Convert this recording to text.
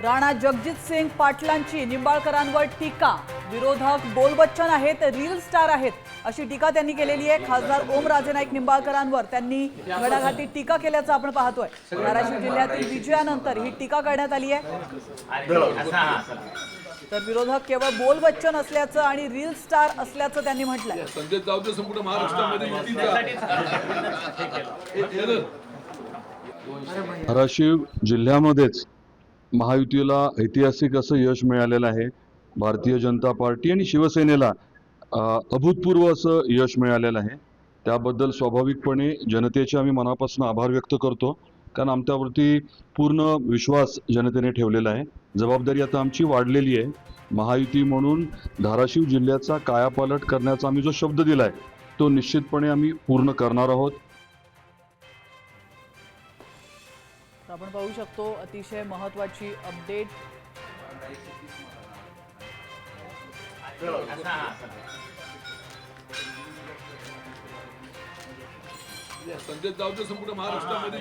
राणा जगजित सिंग पाटलांची निंबाळकरांवर टीका। विरोधक बोलबच्चन आहेत, रील स्टार आहेत अशी टीका त्यांनी केलेली आहे। खासदार ओमराजे नाईक निंबाळकरांवर त्यांनी घडाघाती टीका केल्याचं आपण पाहतोय। धाराशिव जिल्ह्यातील विजयानंतर ही टीका करण्यात आली आहे। तर विरोधक केवळ बोलबच्चन असल्याचं आणि रील स्टार असल्याचं त्यांनी म्हटलंय। संजय जाऊदे संपूर्ण महाराष्ट्रामध्ये धाराशिव जिल्ह्यामध्येच महायुतीला ऐतिहासिक असं यश मिळालेलं आहे। भारतीय जनता पार्टी आणि शिवसेनेला अभूतपूर्व असं यश मिळालेलं आहे। त्याबद्दल स्वाभाविकपणे जनतेचे आम्ही मनापासून आभार व्यक्त करतो, कारण आमच्यावरती पूर्ण विश्वास जनतेने ठेवलेला आहे। जबाबदारी आता आमची वाढलेली आहे। महायुती म्हणून धाराशिव जिल्ह्याचा कायापालट करण्याचा आम्ही जो शब्द दिलाय तो निश्चितपणे आम्ही पूर्ण करणार आहोत। आपण पाहू शकतो अतिशय महत्त्वाची अपडेट। संजय जाऊदे संपूर्ण महाराष्ट्रामध्ये